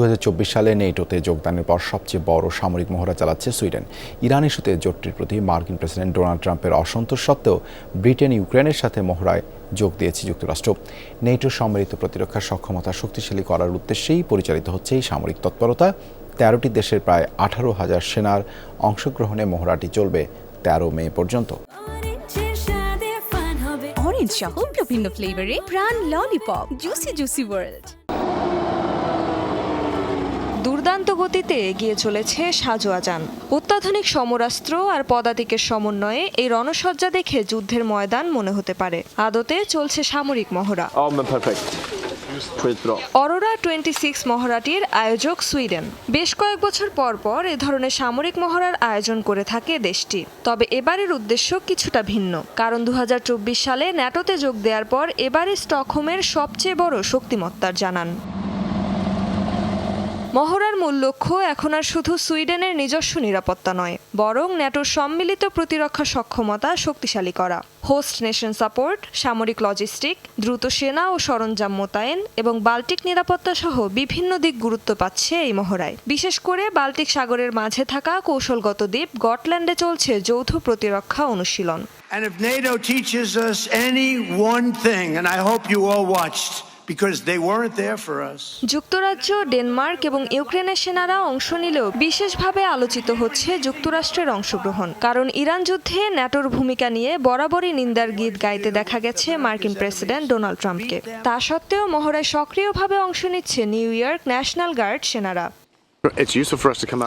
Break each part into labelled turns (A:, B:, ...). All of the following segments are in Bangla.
A: 2024 সালে নেটোতে যোগদানের পর সবচেয়ে বড় সামরিক মহড়া চালাচ্ছে সুইডেন। ইরান ইস্যুতে জোটটির প্রতি মার্কিন প্রেসিডেন্ট ডোনাল্ড ট্রাম্পের অসন্তোষ সত্ত্বেও ব্রিটেন ইউক্রেনের সাথে মহড়ায় যোগ দিয়েছে যুক্তরাষ্ট্র। নেটোর সম্মিলিত প্রতিরক্ষা সক্ষমতা শক্তিশালী করার উদ্দেশ্যেই পরিচালিত হচ্ছে এই সামরিক তৎপরতা। 13টি দেশের প্রায় 18,000 সেনার অংশগ্রহণে মহড়াটি চলবে 13 মে পর্যন্ত।
B: অরেঞ্জ সহ বিভিন্ন ফ্লেভারে প্রাণ ললিপপ, জুসি জুসি ওয়ার্ল্ড।
C: দুর্দান্ত গতিতে এগিয়ে চলেছে সাজোয়াজান। অত্যাধুনিক সমরাস্ত্র আর পদাতিকের সমন্বয়ে এই রণসজ্জা দেখে যুদ্ধের ময়দান মনে হতে পারে। আদতে চলছে সামরিক মহড়া। অরোরা 26 মহড়াটির আয়োজক সুইডেন। বেশ কয়েক বছর পর পর এ ধরনের সামরিক মহড়ার আয়োজন করে থাকে দেশটি। তবে এবারের উদ্দেশ্য কিছুটা ভিন্ন, কারণ 2024 সালে ন্যাটোতে যোগ দেওয়ার পর এবারে স্টকহোমের সবচেয়ে বড় শক্তিমত্তার জানান। মহড়ার মূল লক্ষ্য এখন আর শুধু সুইডেনের নিজস্ব নিরাপত্তা নয়, বরং ন্যাটোর সম্মিলিত প্রতিরক্ষা সক্ষমতা শক্তিশালী করা। হোস্ট নেশন সাপোর্ট, সামরিক লজিস্টিক, দ্রুত সেনা ও সরঞ্জাম মোতায়েন এবং বাল্টিক নিরাপত্তা সহ বিভিন্ন দিক গুরুত্ব পাচ্ছে এই মহড়ায়। বিশেষ করে বাল্টিক সাগরের মাঝে থাকা কৌশলগত দ্বীপ গটল্যান্ডে চলছে যৌথ প্রতিরক্ষা অনুশীলন।
D: And if NATO teaches us any one thing, and I hope you all watched, because they weren't there for us.
C: যুক্তরাজ্য, ডেনমার্ক এবং ইউক্রেনের সেনারা অংশ নিলেও বিশেষভাবে আলোচিত হচ্ছে যুক্তরাষ্ট্রের অংশগ্রহণ। কারণ ইরান যুদ্ধে ন্যাটোর ভূমিকা নিয়ে বরাবরই নিন্দার গীত গাইতে দেখা গেছে মার্কিন প্রেসিডেন্ট ডোনাল্ড ট্রাম্পকে। তা সত্ত্বেও মহড়ায় সক্রিয়ভাবে অংশ নিচ্ছে নিউ ইয়র্ক ন্যাশনাল গার্ড সেনারা।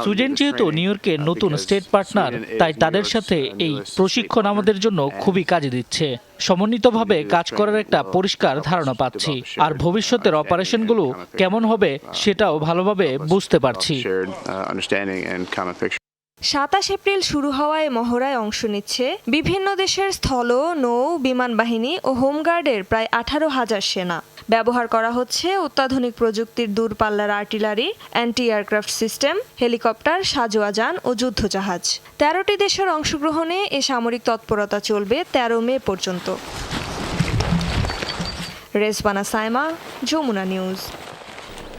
E: সুইডেন যেহেতু নিউ ইয়র্কের নতুন স্টেট পার্টনার, তাই তাদের সাথে এই প্রশিক্ষণ আমাদের জন্য খুবই কাজে দিচ্ছে। সমন্বিতভাবে কাজ করার একটা পরিষ্কার ধারণা পাচ্ছি, আর ভবিষ্যতের অপারেশনগুলো কেমন হবে সেটাও ভালোভাবে বুঝতে পারছি।
C: 27 এপ্রিল শুরু হওয়া এই মহড়ায় অংশ নিচ্ছে বিভিন্ন দেশের স্থল, নৌ, বিমান বাহিনী ও হোমগার্ডের প্রায় 18,000 সেনা। ব্যবহার করা হচ্ছে অত্যাধুনিক প্রযুক্তির দূরপাল্লার artillery, anti aircraft system, helicopter, সাজোয়াজান ও যুদ্ধজাহাজ। 13টি দেশের অংশগ্রহণে এ সামরিক তৎপরতা চলবে 13 মে পর্যন্ত। রেজবানা সাইমা, যমুনা নিউজ।